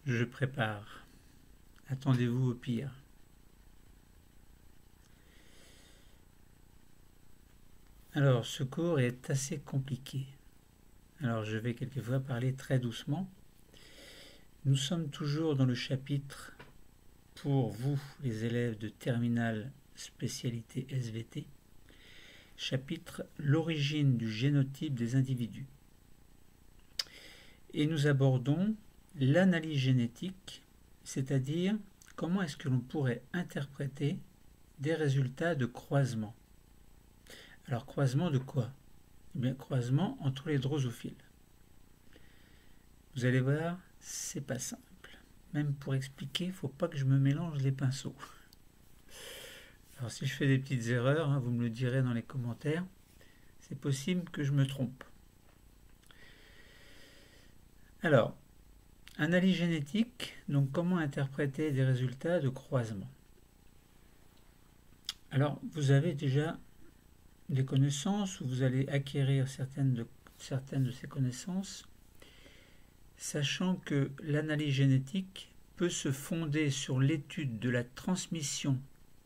Je prépare. Attendez-vous au pire. Alors, ce cours est assez compliqué. Alors, je vais quelquefois parler très doucement. Nous sommes toujours dans le chapitre pour vous, les élèves de terminale spécialité SVT, chapitre l'origine du génotype des individus. Et nous abordons l'analyse génétique, c'est-à-dire comment est-ce que l'on pourrait interpréter des résultats de croisement. Alors, croisement de quoi? Eh bien, croisement entre les drosophiles. Vous allez voir, c'est pas simple. Même pour expliquer, il ne faut pas que je me mélange les pinceaux. Alors, si je fais des petites erreurs, vous me le direz dans les commentaires. C'est possible que je me trompe. Alors, analyse génétique, donc comment interpréter des résultats de croisement. Alors, vous avez déjà des connaissances, ou vous allez acquérir certaines de ces connaissances, sachant que l'analyse génétique peut se fonder sur l'étude de la transmission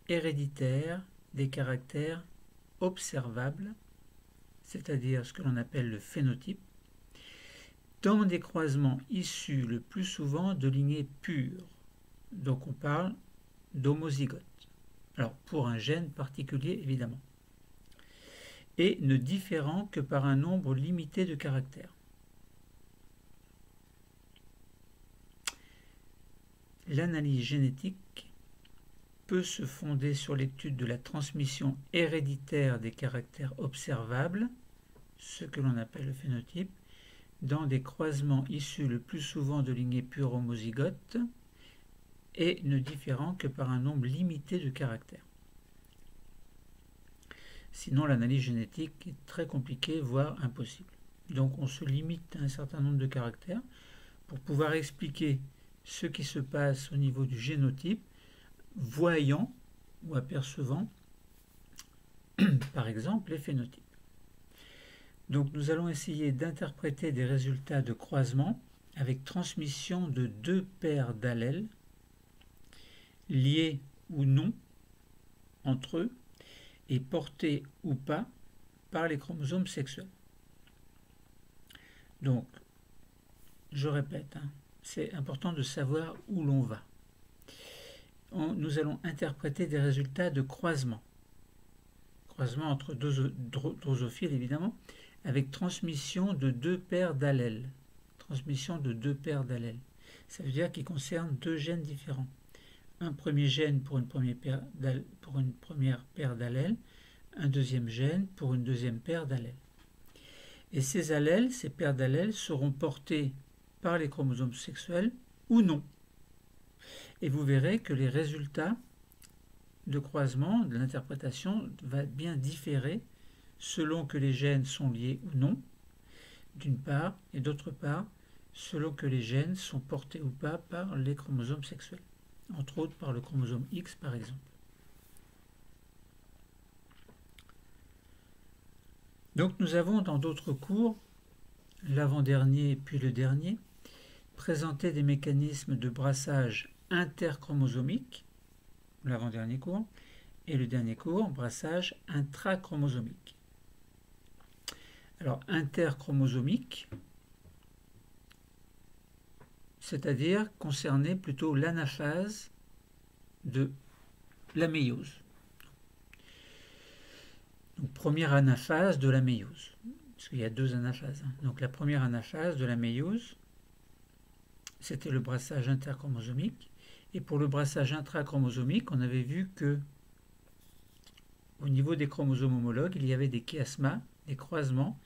héréditaire des caractères observables, c'est-à-dire ce que l'on appelle le phénotype, dans des croisements issus le plus souvent de lignées pures. Donc on parle d'homozygote. Alors pour un gène particulier évidemment. Et ne différant que par un nombre limité de caractères. L'analyse génétique peut se fonder sur l'étude de la transmission héréditaire des caractères observables, ce que l'on appelle le phénotype, dans des croisements issus le plus souvent de lignées pures homozygotes et ne différant que par un nombre limité de caractères. Sinon, l'analyse génétique est très compliquée, voire impossible. Donc on se limite à un certain nombre de caractères pour pouvoir expliquer ce qui se passe au niveau du génotype, voyant ou apercevant, par exemple, les phénotypes. Donc nous allons essayer d'interpréter des résultats de croisement avec transmission de deux paires d'allèles, liés ou non entre eux, et portés ou pas par les chromosomes sexuels. Donc, je répète, c'est important de savoir où l'on va. Nous allons interpréter des résultats de croisement. Croisement entre drosophiles, évidemment, avec transmission de deux paires d'allèles. Transmission de deux paires d'allèles. Ça veut dire qu'ils concernent deux gènes différents. Un premier gène pour une première paire d'allèles, un deuxième gène pour une deuxième paire d'allèles. Et ces allèles, ces paires d'allèles, seront portés par les chromosomes sexuels ou non. Et vous verrez que les résultats de croisement, de l'interprétation, va bien différer selon que les gènes sont liés ou non, d'une part, et d'autre part, selon que les gènes sont portés ou pas par les chromosomes sexuels, entre autres par le chromosome X par exemple. Donc nous avons dans d'autres cours, l'avant-dernier puis le dernier, présenté des mécanismes de brassage interchromosomique, l'avant-dernier cours, et le dernier cours, brassage intrachromosomique. Alors interchromosomique, c'est-à-dire concerner plutôt l'anaphase de la méiose. Donc, première anaphase de la méiose, parce qu'il y a deux anaphases. Donc la première anaphase de la méiose, c'était le brassage interchromosomique. Et pour le brassage intrachromosomique, on avait vu que au niveau des chromosomes homologues, il y avait des chiasmas, des croisements,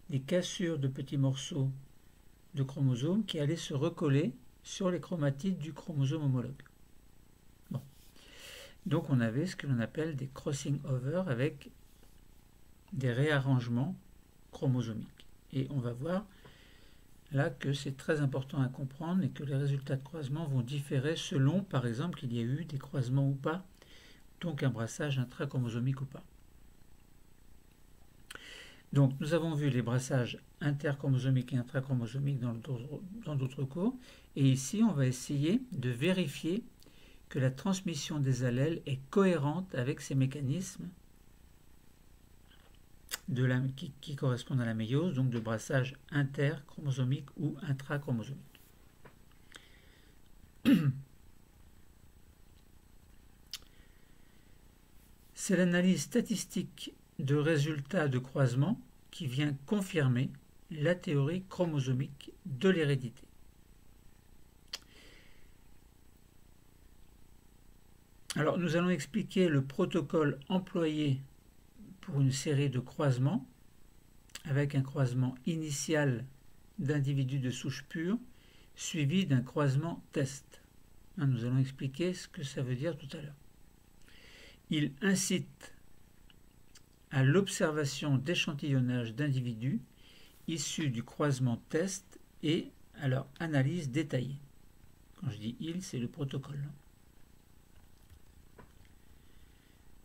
des cassures de petits morceaux de chromosomes qui allaient se recoller sur les chromatides du chromosome homologue. Bon. Donc on avait ce que l'on appelle des crossing over avec des réarrangements chromosomiques. Et on va voir là que c'est très important à comprendre et que les résultats de croisement vont différer selon, par exemple, qu'il y a eu des croisements ou pas, donc un brassage intrachromosomique ou pas. Donc nous avons vu les brassages interchromosomiques et intrachromosomiques dans d'autres cours. Et ici, on va essayer de vérifier que la transmission des allèles est cohérente avec ces mécanismes qui correspondent à la méiose, donc de brassage interchromosomique ou intrachromosomique. C'est l'analyse statistique de résultats de croisement qui vient confirmer la théorie chromosomique de l'hérédité. Alors, nous allons expliquer le protocole employé pour une série de croisements, avec un croisement initial d'individus de souche pure, suivi d'un croisement test. Nous allons expliquer ce que ça veut dire tout à l'heure. Il incite à l'observation d'échantillonnage d'individus issus du croisement test et à leur analyse détaillée. Quand je dis il, c'est le protocole.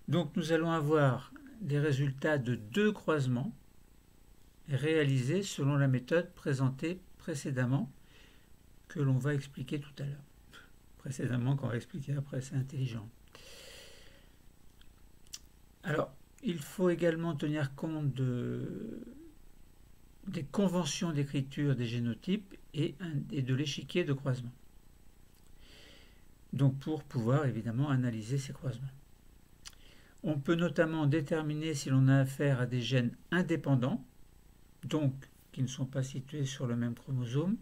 Donc nous allons avoir des résultats de 2 croisements réalisés selon la méthode présentée précédemment, que l'on va expliquer tout à l'heure. Précédemment, qu'on va expliquer après, c'est intelligent. Alors, il faut également tenir compte des conventions d'écriture des génotypes et de l'échiquier de croisement. Donc, pour pouvoir évidemment analyser ces croisements. On peut notamment déterminer si l'on a affaire à des gènes indépendants, donc qui ne sont pas situés sur le même chromosome,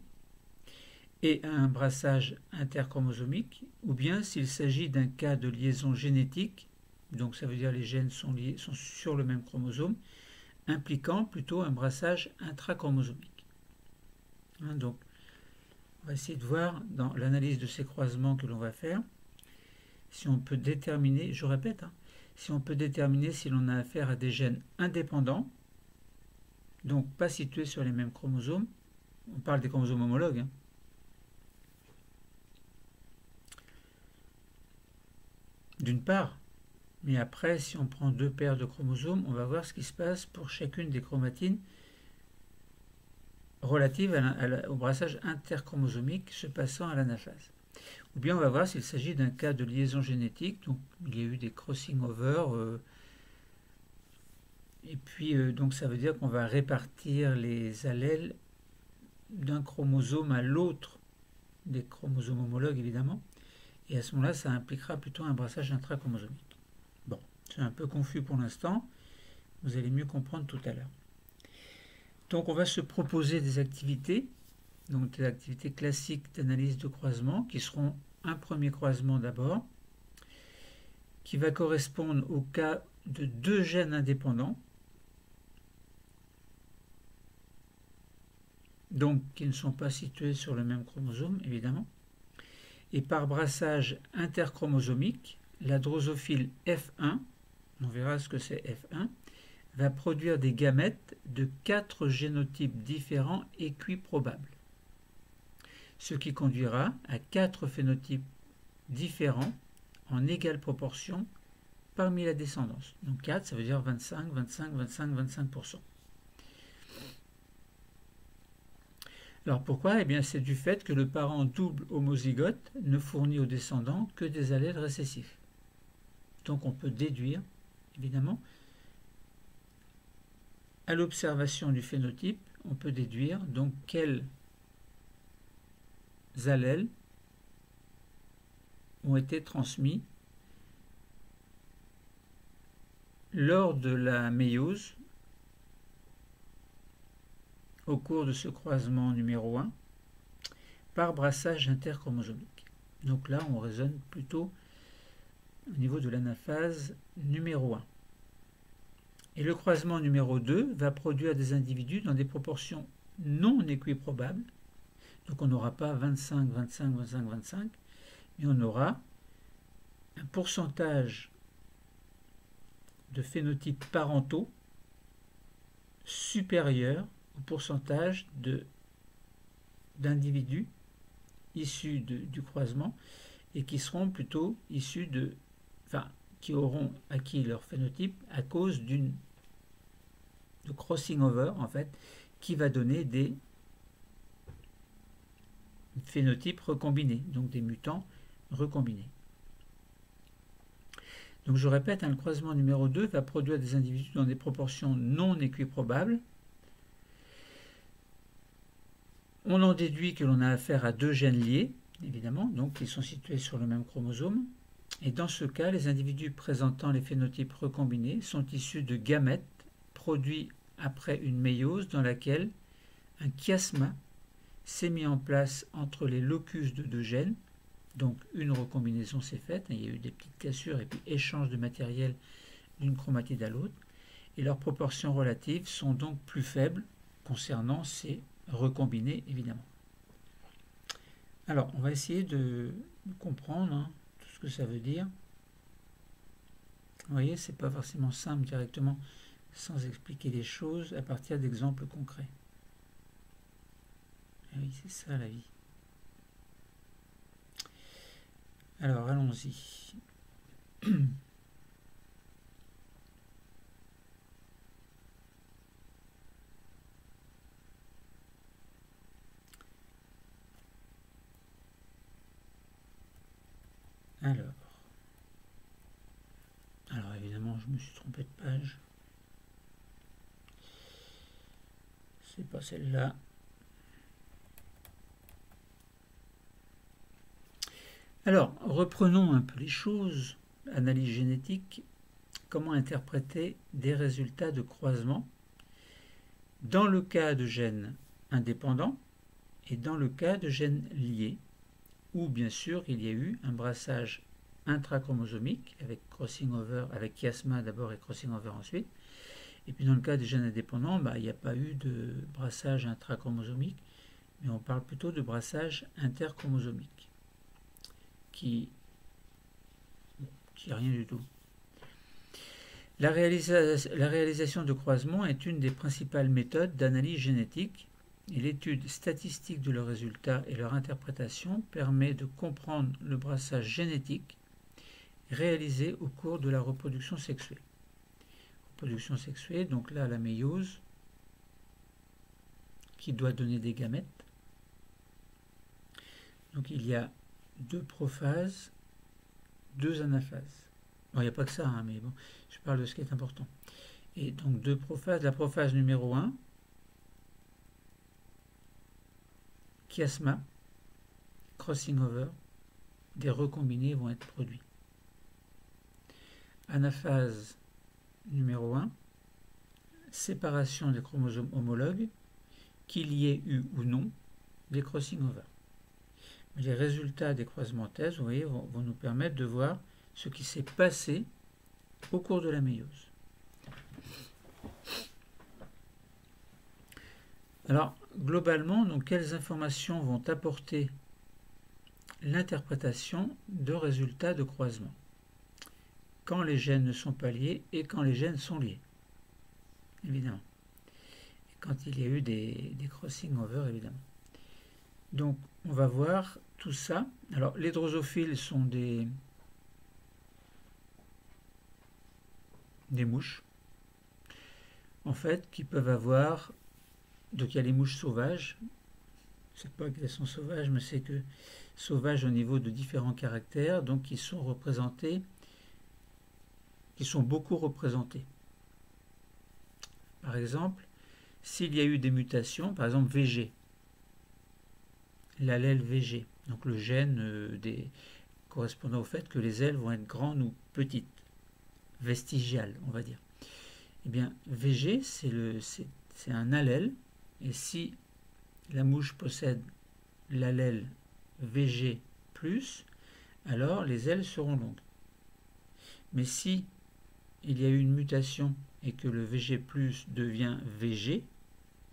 et à un brassage interchromosomique, ou bien s'il s'agit d'un cas de liaison génétique, donc ça veut dire les gènes sont sur le même chromosome, impliquant plutôt un brassage intrachromosomique. Donc, on va essayer de voir dans l'analyse de ces croisements que l'on va faire, si on peut déterminer, je répète, si on peut déterminer si l'on a affaire à des gènes indépendants, donc pas situés sur les mêmes chromosomes. On parle des chromosomes homologues. D'une part, mais après, si on prend 2 paires de chromosomes, on va voir ce qui se passe pour chacune des chromatines relatives au brassage interchromosomique se passant à l'anaphase. Ou bien on va voir s'il s'agit d'un cas de liaison génétique, donc il y a eu des crossing over, et puis donc ça veut dire qu'on va répartir les allèles d'un chromosome à l'autre, des chromosomes homologues évidemment, et à ce moment-là ça impliquera plutôt un brassage intrachromosomique. Bon, c'est un peu confus pour l'instant, vous allez mieux comprendre tout à l'heure. Donc on va se proposer des activités, donc des activités classiques d'analyse de croisement, qui seront un premier croisement d'abord, qui va correspondre au cas de 2 gènes indépendants, donc qui ne sont pas situés sur le même chromosome, évidemment. Et par brassage interchromosomique, la drosophile F1, on verra ce que c'est F1, va produire des gamètes de 4 génotypes différents équiprobables, ce qui conduira à 4 phénotypes différents en égale proportion parmi la descendance. Donc 4, ça veut dire 25, 25, 25, 25%. Alors pourquoi? Eh bien c'est du fait que le parent double homozygote ne fournit aux descendants que des allèles récessifs. Donc on peut déduire, évidemment, à l'observation du phénotype, on peut déduire donc quels allèles ont été transmis lors de la méiose au cours de ce croisement numéro 1 par brassage interchromosomique. Donc là, on raisonne plutôt au niveau de l'anaphase numéro 1. Et le croisement numéro 2 va produire des individus dans des proportions non équiprobables. Donc on n'aura pas 25, 25, 25, 25, mais on aura un pourcentage de phénotypes parentaux supérieur au pourcentage d'individus issus du croisement et qui seront plutôt issus qui auront acquis leur phénotype à cause de crossing over, en fait, qui va donner des phénotypes recombinés, donc des mutants recombinés. Donc je répète, le croisement numéro 2 va produire des individus dans des proportions non équiprobables. On en déduit que l'on a affaire à deux gènes liés, évidemment, donc qui sont situés sur le même chromosome. Et dans ce cas, les individus présentant les phénotypes recombinés sont issus de gamètes produits après une méiose dans laquelle un chiasma s'est mis en place entre les locus de deux gènes. Donc une recombinaison s'est faite, il y a eu des petites cassures et puis échange de matériel d'une chromatide à l'autre. Et leurs proportions relatives sont donc plus faibles concernant ces recombinés, évidemment. Alors, on va essayer de comprendre tout ce que ça veut dire. Vous voyez, c'est pas forcément simple directement sans expliquer les choses à partir d'exemples concrets. Et oui, c'est ça la vie. Alors, allons-y. Alors évidemment, je me suis trompé de page. C'est pas celle-là. Alors, reprenons un peu les choses. Analyse génétique. Comment interpréter des résultats de croisement dans le cas de gènes indépendants et dans le cas de gènes liés, où bien sûr il y a eu un brassage intrachromosomique avec crossing over, avec chiasma d'abord et crossing over ensuite. Et puis dans le cas des gènes indépendants, il n'y a pas eu de brassage intrachromosomique, mais on parle plutôt de brassage interchromosomique, qui est rien du tout. La réalisation de croisements est une des principales méthodes d'analyse génétique et l'étude statistique de leurs résultats et leur interprétation permet de comprendre le brassage génétique réalisé au cours de la reproduction sexuée. Reproduction sexuée, donc là la méiose qui doit donner des gamètes. Donc il y a deux prophases, deux anaphases. Bon, il n'y a pas que ça, mais bon, je parle de ce qui est important. Et donc deux prophases. La prophase numéro 1, chiasma, crossing over, des recombinés vont être produits. Anaphase numéro 1, séparation des chromosomes homologues, qu'il y ait eu ou non des crossing over. Les résultats des croisements thèses, vous voyez, vont nous permettre de voir ce qui s'est passé au cours de la méiose. Alors, globalement, donc, quelles informations vont apporter l'interprétation de résultats de croisement quand les gènes ne sont pas liés et quand les gènes sont liés, évidemment. Et quand il y a eu des crossing over, évidemment. Donc, on va voir tout ça. Alors, les drosophiles sont des mouches, en fait, qui peuvent avoir... Donc, il y a les mouches sauvages. C'est pas qu'elles sont sauvages, mais c'est que sauvages au niveau de différents caractères, donc qui sont représentés, qui sont beaucoup représentés. Par exemple, s'il y a eu des mutations, par exemple VG, l'allèle VG, donc le gène correspondant au fait que les ailes vont être grandes ou petites, vestigiales, on va dire. Eh bien, VG, c'est un allèle, et si la mouche possède l'allèle VG+, alors les ailes seront longues. Mais si il y a eu une mutation et que le VG+ devient VG,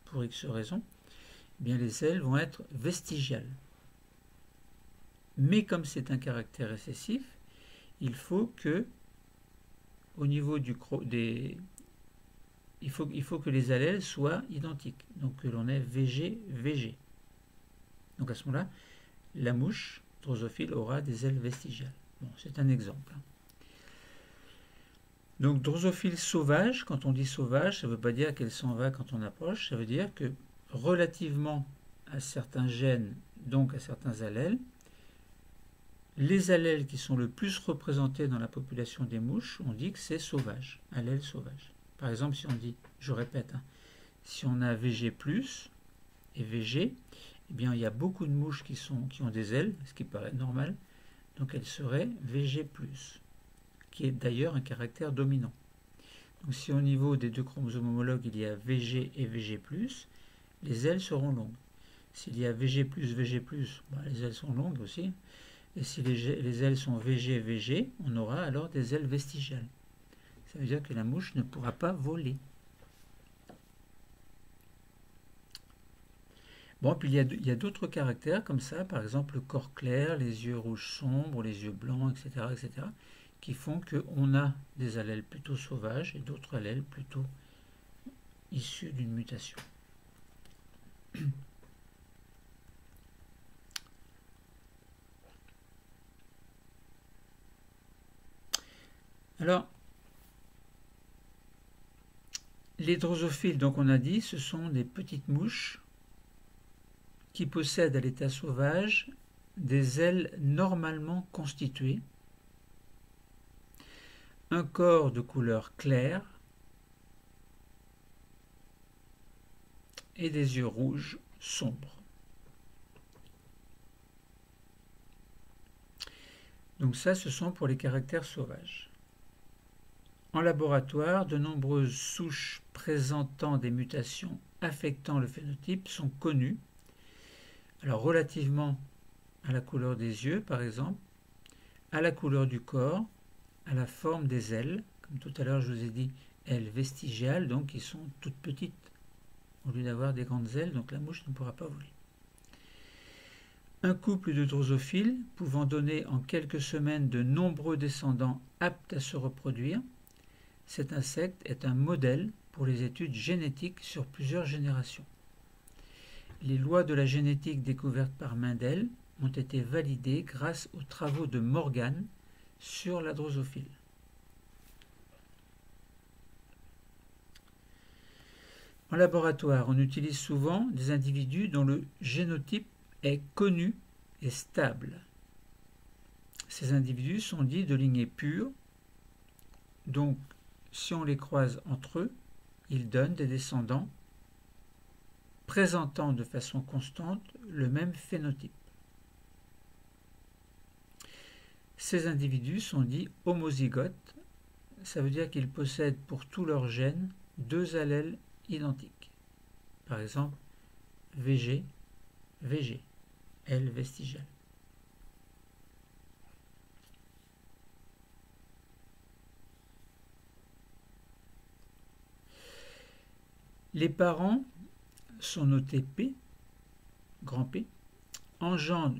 pour X raison, eh bien les ailes vont être vestigiales. Mais comme c'est un caractère récessif, il faut que au niveau il faut que les allèles soient identiques, donc que l'on ait VG, VG. Donc à ce moment-là, la mouche drosophile aura des ailes vestigiales. Bon, c'est un exemple. Donc drosophile sauvage, quand on dit sauvage, ça ne veut pas dire qu'elle s'en va quand on approche, ça veut dire que relativement à certains gènes, donc à certains allèles, les allèles qui sont le plus représentés dans la population des mouches, on dit que c'est sauvage, allèle sauvage. Par exemple, si on dit, je répète, hein, si on a VG+, et VG, eh bien il y a beaucoup de mouches qui ont des ailes, ce qui paraît normal, donc elles seraient VG+, qui est d'ailleurs un caractère dominant. Donc si au niveau des deux chromosomes homologues il y a VG et VG+, les ailes seront longues. S'il y a VG+, VG+, les ailes sont longues aussi. Et si les ailes sont VG, VG, on aura alors des ailes vestigiales. Ça veut dire que la mouche ne pourra pas voler. Bon, puis il y a d'autres caractères comme ça, par exemple le corps clair, les yeux rouges sombres, les yeux blancs, etc., qui font qu'on a des allèles plutôt sauvages et d'autres allèles plutôt issus d'une mutation. Alors, les drosophiles, donc on a dit, ce sont des petites mouches qui possèdent à l'état sauvage des ailes normalement constituées, un corps de couleur claire et des yeux rouges sombres. Donc ça, ce sont pour les caractères sauvages. En laboratoire, de nombreuses souches présentant des mutations affectant le phénotype sont connues. Alors relativement à la couleur des yeux, par exemple, à la couleur du corps, à la forme des ailes, comme tout à l'heure je vous ai dit, ailes vestigiales, donc qui sont toutes petites, au lieu d'avoir des grandes ailes, donc la mouche ne pourra pas voler. Un couple de drosophiles pouvant donner en quelques semaines de nombreux descendants aptes à se reproduire, cet insecte est un modèle pour les études génétiques sur plusieurs générations. Les lois de la génétique découvertes par Mendel ont été validées grâce aux travaux de Morgan sur la drosophile. En laboratoire, on utilise souvent des individus dont le génotype est connu et stable. Ces individus sont dits de lignée pure, donc si on les croise entre eux, ils donnent des descendants présentant de façon constante le même phénotype. Ces individus sont dits homozygotes, ça veut dire qu'ils possèdent pour tous leurs gènes deux allèles identiques. Par exemple, VG, VG, aile vestigiale. Les parents sont notés P, grand P, engendrent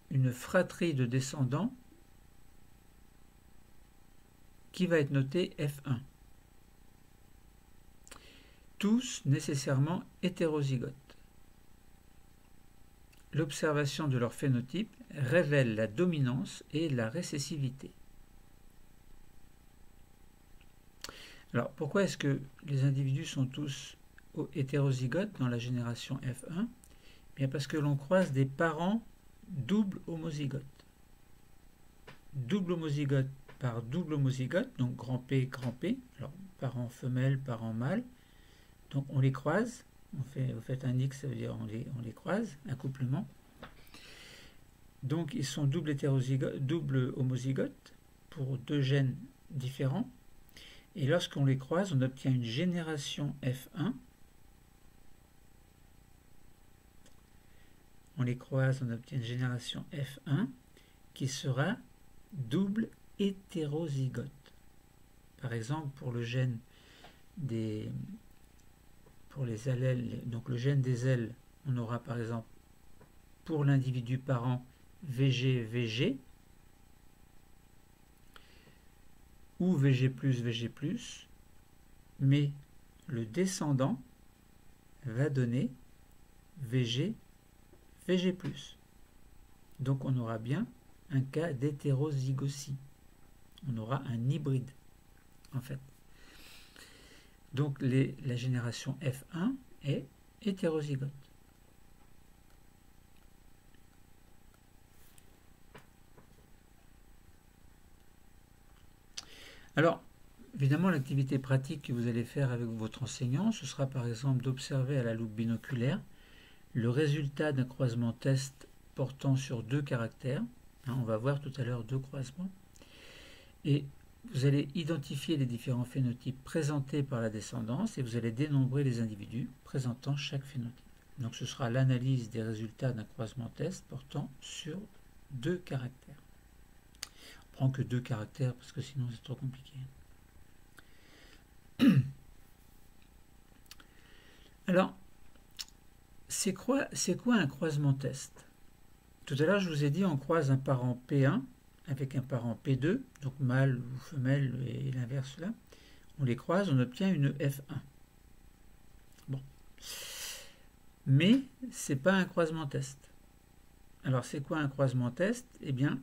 une fratrie de descendants qui va être notée F1. Tous nécessairement hétérozygotes. L'observation de leur phénotype révèle la dominance et la récessivité. Alors pourquoi est-ce que les individus sont tous hétérozygotes dans la génération F1? Bien parce que l'on croise des parents double homozygotes. Double homozygote par double homozygote, donc grand P, alors parents femelles, parents mâles. Donc on les croise, vous faites un X, ça veut dire on les croise, accouplement. Donc ils sont double homozygotes pour deux gènes différents. Et lorsqu'on les croise, on obtient une génération F1. On les croise, on obtient une génération F1 qui sera double hétérozygote. Par exemple, pour le gène pour les allèles, donc le gène des ailes, on aura par exemple pour l'individu parent VG, VG, ou VG+, VG+, mais le descendant va donner VG, VG+. Donc on aura bien un cas d'hétérozygotie. On aura un hybride, en fait. Donc la génération F1 est hétérozygote. Alors, évidemment, l'activité pratique que vous allez faire avec votre enseignant, ce sera par exemple d'observer à la loupe binoculaire le résultat d'un croisement test portant sur 2 caractères. On va voir tout à l'heure 2 croisements. Et vous allez identifier les différents phénotypes présentés par la descendance et vous allez dénombrer les individus présentant chaque phénotype. Donc ce sera l'analyse des résultats d'un croisement test portant sur 2 caractères. On ne prend que 2 caractères parce que sinon c'est trop compliqué. Alors, c'est quoi un croisement test? Tout à l'heure, je vous ai dit on croise un parent P1 avec un parent P2, donc mâle ou femelle et l'inverse là. On les croise, on obtient une F1. Bon. Mais c'est pas un croisement test. Alors c'est quoi un croisement test? Eh bien,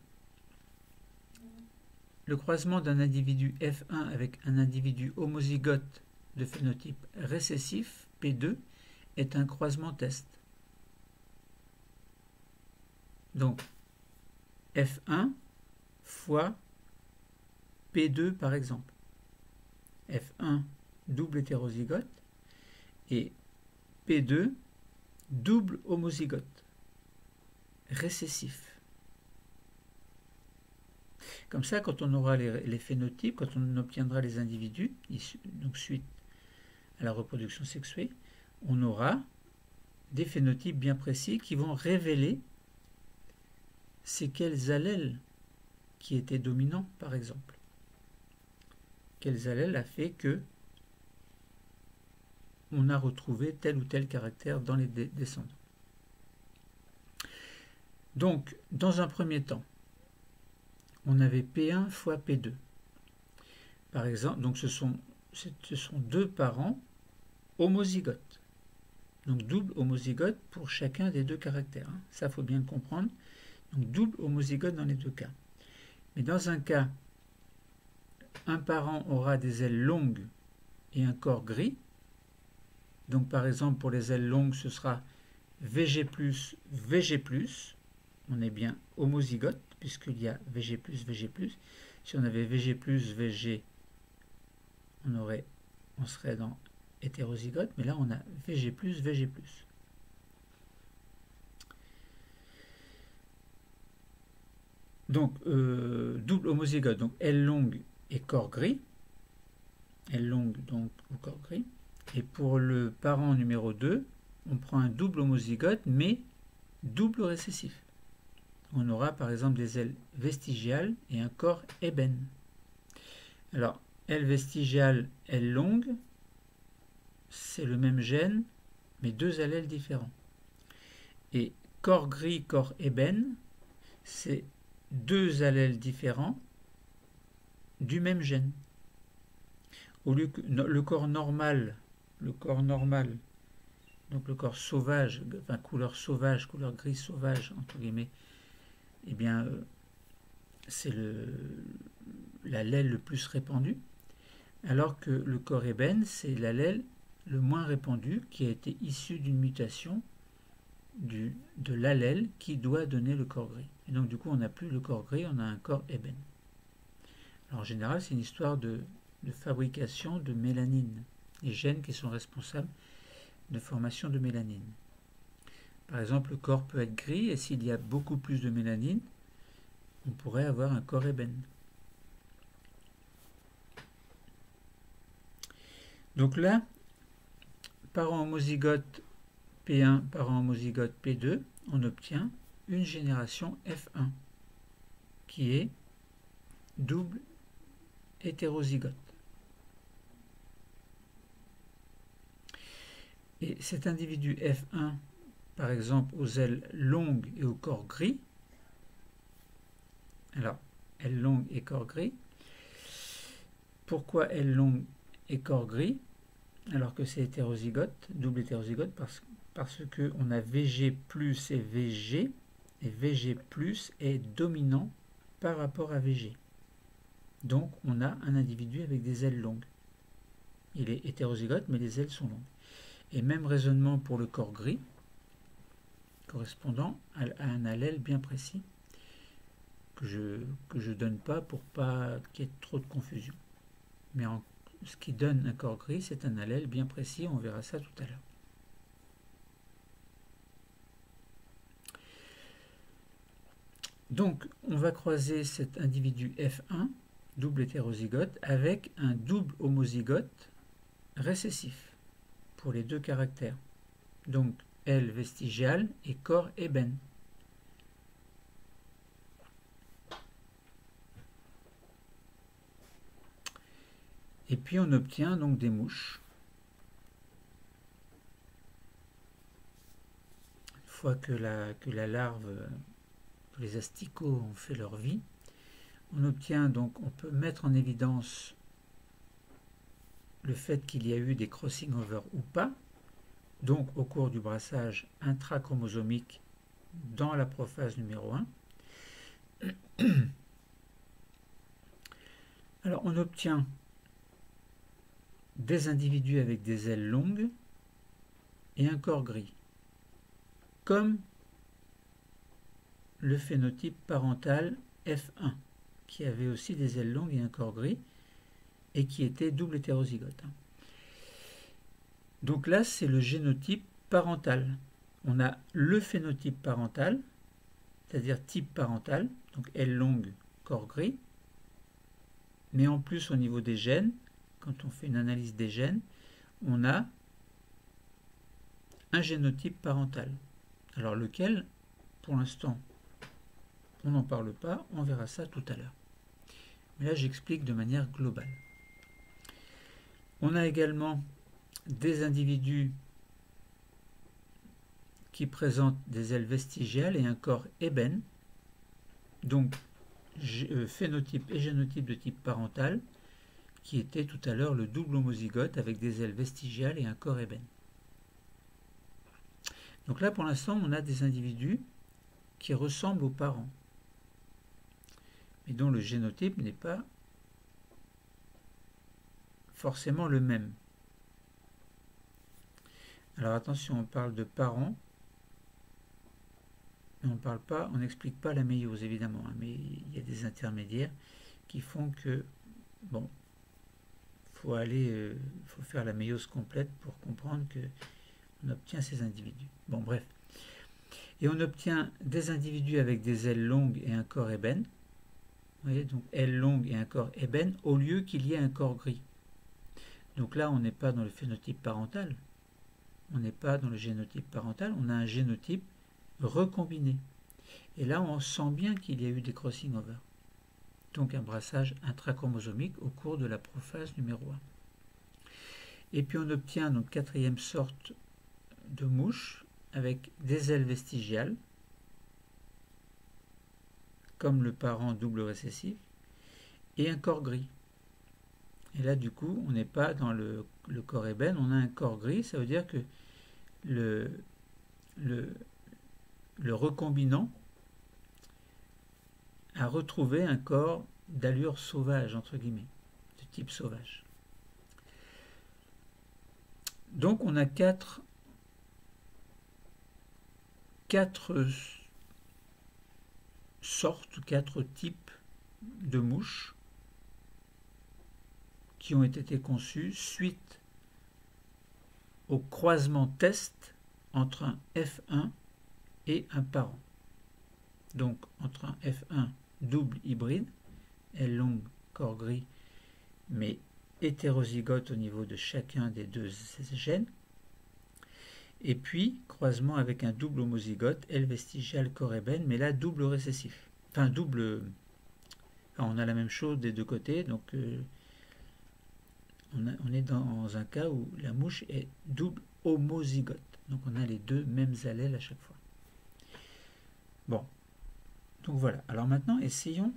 le croisement d'un individu F1 avec un individu homozygote de phénotype récessif, P2, est un croisement test. Donc, F1 fois P2 par exemple. F1 double hétérozygote et P2 double homozygote récessif. Comme ça, quand on aura les phénotypes, quand on obtiendra les individus, donc suite à la reproduction sexuée, on aura des phénotypes bien précis qui vont révéler c'est quels allèles qui étaient dominants, par exemple. Quels allèles a fait que on a retrouvé tel ou tel caractère dans les descendants. Donc, dans un premier temps, on avait P1 fois P2. Par exemple, donc ce sont 2 parents homozygotes. Donc double homozygote pour chacun des 2 caractères. Ça, il faut bien le comprendre. Donc double homozygote dans les 2 cas. Mais dans un cas, un parent aura des ailes longues et un corps gris. Donc par exemple, pour les ailes longues, ce sera VG+, VG+. On est bien homozygote, puisqu'il y a VG+, VG+. Si on avait VG+, VG, on serait dans hétérozygote, mais là on a VG+, VG+. Donc, double homozygote, donc aile longue et corps gris. Aile longue, donc, au corps gris. Et pour le parent numéro 2, on prend un double homozygote, mais double récessif. On aura par exemple des ailes vestigiales et un corps ébène. Alors, aile vestigiale, aile longue, c'est le même gène, mais 2 allèles différents. Et corps gris, corps ébène, c'est 2 allèles différents du même gène. Au lieu que le corps normal, donc le corps sauvage, enfin couleur sauvage, couleur gris sauvage, entre guillemets, eh bien, c'est l'allèle le plus répandu, alors que le corps ébène, c'est l'allèle le moins répandu qui a été issu d'une mutation de l'allèle qui doit donner le corps gris. Et donc du coup, on n'a plus le corps gris, on a un corps ébène. Alors en général, c'est une histoire de fabrication de mélanine, les gènes qui sont responsables de formation de mélanine. Par exemple, le corps peut être gris et s'il y a beaucoup plus de mélanine, on pourrait avoir un corps ébène. Donc là, parent homozygote P1, parent homozygote P2, on obtient une génération F1 qui est double hétérozygote. Et cet individu F1, par exemple, aux ailes longues et au corps gris, alors, aile longue et corps gris, pourquoi aile longue et corps gris, alors que c'est hétérozygote, double hétérozygote, parce qu'on a VG plus et VG plus est dominant par rapport à VG. Donc, on a un individu avec des ailes longues. Il est hétérozygote, mais les ailes sont longues. Et même raisonnement pour le corps gris, correspondant à un allèle bien précis, que je donne pas pour pas qu'il y ait trop de confusion. Mais ce qui donne un corps gris, c'est un allèle bien précis, on verra ça tout à l'heure. Donc, on va croiser cet individu F1, double hétérozygote, avec un double homozygote récessif, pour les deux caractères. Donc, L vestigial et corps ébène. Et puis, on obtient donc des mouches. Une fois que la larve, que les asticots ont fait leur vie, on obtient donc, on peut mettre en évidence le fait qu'il y a eu des crossing over ou pas, donc au cours du brassage intrachromosomique dans la prophase numéro 1. Alors on obtient des individus avec des ailes longues et un corps gris, comme le phénotype parental F1, qui avait aussi des ailes longues et un corps gris, et qui était double hétérozygote. Donc là, c'est le génotype parental. On a le phénotype parental, c'est-à-dire type parental, donc aile longue, corps gris, mais en plus au niveau des gènes, quand on fait une analyse des gènes, on a un génotype parental. Alors lequel, pour l'instant, on n'en parle pas, on verra ça tout à l'heure. Mais là, j'explique de manière globale. On a également des individus qui présentent des ailes vestigiales et un corps ébène, donc phénotype et génotype de type parental, qui était tout à l'heure le double homozygote avec des ailes vestigiales et un corps ébène. Donc là, pour l'instant, on a des individus qui ressemblent aux parents, mais dont le génotype n'est pas forcément le même. Alors attention, on parle de parents, mais on n'explique pas la méiose évidemment, hein, mais il y a des intermédiaires qui font que, bon, faut faire la méiose complète pour comprendre que on obtient ces individus. Bon, bref. Et on obtient des individus avec des ailes longues et un corps ébène. Vous voyez, donc ailes longues et un corps ébène, au lieu qu'il y ait un corps gris. Donc là, on n'est pas dans le phénotype parental. On n'est pas dans le génotype parental. On a un génotype recombiné. Et là, on sent bien qu'il y a eu des crossing over. Donc un brassage intrachromosomique au cours de la prophase numéro 1. Et puis on obtient donc quatrième sorte de mouche avec des ailes vestigiales, comme le parent double récessif, et un corps gris. Et là, du coup, on n'est pas dans le corps ébène, on a un corps gris, ça veut dire que le recombinant a retrouvé un corps d'allure sauvage, entre guillemets, de type sauvage. Donc on a quatre sortes, quatre types de mouches qui ont été conçus suite au croisement test entre un F1 et un parent. Donc entre un F1 double hybride, aile longue, corps gris, mais hétérozygote au niveau de chacun des deux gènes, et puis croisement avec un double homozygote, aile vestigiale, corps ébène, mais là double récessif. Enfin double, on a la même chose des deux côtés, donc on est dans un cas où la mouche est double homozygote. Donc on a les deux mêmes allèles à chaque fois. Bon, donc voilà. Alors maintenant, essayons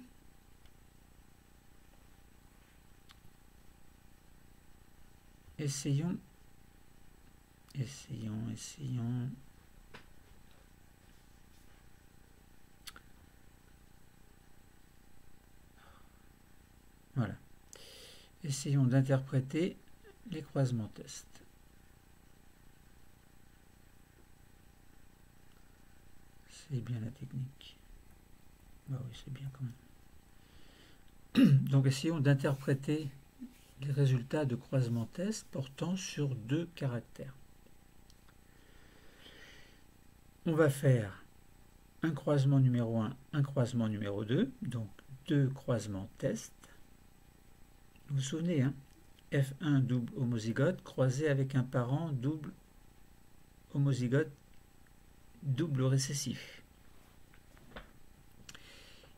voilà. Essayons d'interpréter les croisements test. C'est bien la technique. Bah oui, c'est bien quand même. Donc essayons d'interpréter les résultats de croisement test portant sur 2 caractères. On va faire un croisement numéro 1, un croisement numéro 2, donc 2 croisements test. Vous vous souvenez, hein, F1 double homozygote croisé avec un parent double homozygote double récessif.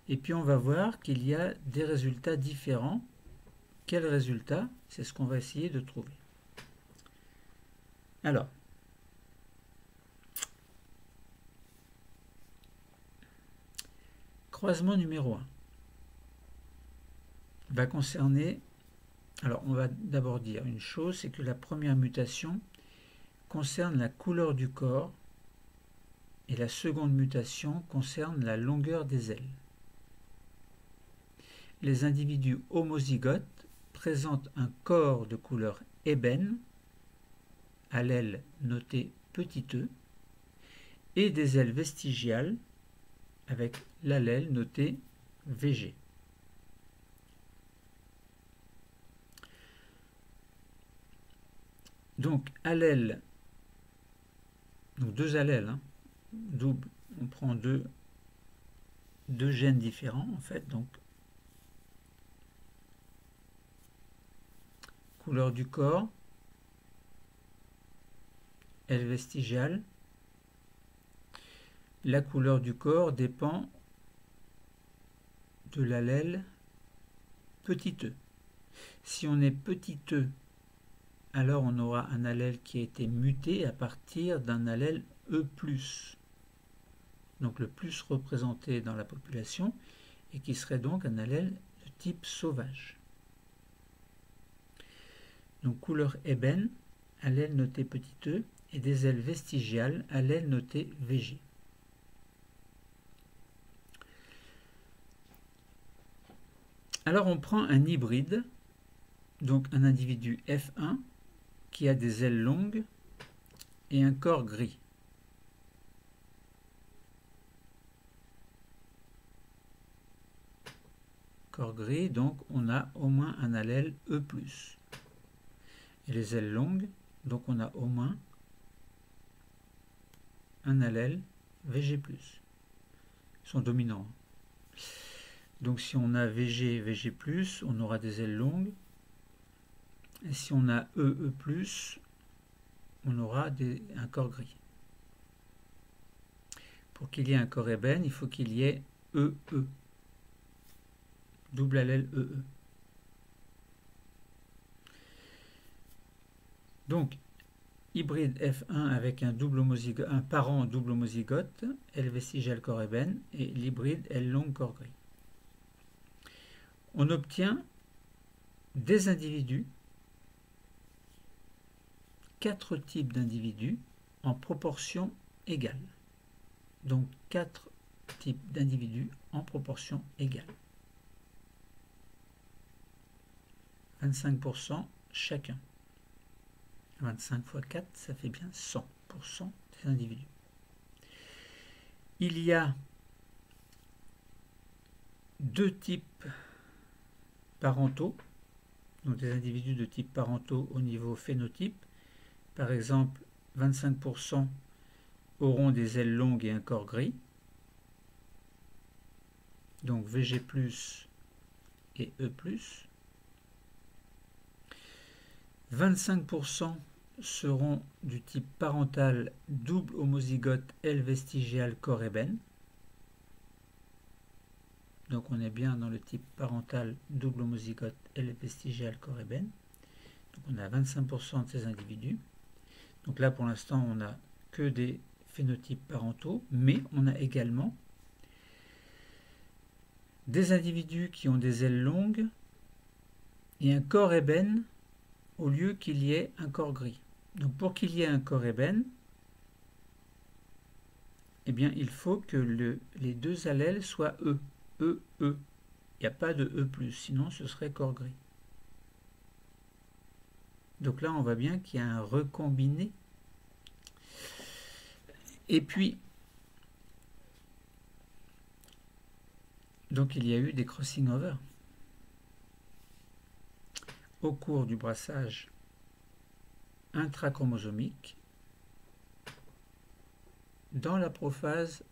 Et puis on va voir qu'il y a des résultats différents. Quels résultats? C'est ce qu'on va essayer de trouver. Alors, croisement numéro 1 va concerner... Alors, on va d'abord dire une chose, c'est que la première mutation concerne la couleur du corps et la seconde mutation concerne la longueur des ailes. Les individus homozygotes présentent un corps de couleur ébène, à l'aile notée petit e, et des ailes vestigiales avec l'allèle noté VG. Donc allèle, donc 2 allèles, hein, double, on prend deux gènes différents en fait, donc couleur du corps, aile vestigiale. La couleur du corps dépend de l'allèle petit e. Si on est petit e, alors on aura un allèle qui a été muté à partir d'un allèle E+, donc le plus représenté dans la population, et qui serait donc un allèle de type sauvage. Donc couleur ébène, allèle noté petit e, et des ailes vestigiales, allèle noté VG. Alors on prend un hybride, donc un individu F1, qui a des ailes longues et un corps gris. Corps gris, donc on a au moins un allèle E+. Et les ailes longues, donc on a au moins un allèle VG+. Ils sont dominants. Donc si on a VG, VG+, on aura des ailes longues. Et si on a E+, on aura un corps gris. Pour qu'il y ait un corps ébène, il faut qu'il y ait EE. Double allèle EE. Donc, hybride F1 avec un parent double homozygote, L vestigiale corps ébène, et l'hybride L longue corps gris. On obtient des individus, 4 types d'individus en proportion égale. Donc 4 types d'individus en proportion égale. 25% chacun. 25 fois 4, ça fait bien 100% des individus. Il y a 2 types parentaux, donc des individus de type parentaux au niveau phénotype. Par exemple, 25% auront des ailes longues et un corps gris. Donc VG+, et E+. 25% seront du type parental double homozygote L vestigial corps ébène. Donc on est bien dans le type parental double homozygote L vestigial corps ébène. Donc on a 25% de ces individus. Donc là pour l'instant on n'a que des phénotypes parentaux, mais on a également des individus qui ont des ailes longues et un corps ébène au lieu qu'il y ait un corps gris. Donc pour qu'il y ait un corps ébène, eh bien il faut que les 2 allèles soient E. E, E. Il n'y a pas de E+, sinon ce serait corps gris. Donc là, on voit bien qu'il y a un recombiné. Et puis, donc il y a eu des crossing over au cours du brassage intrachromosomique dans la prophase,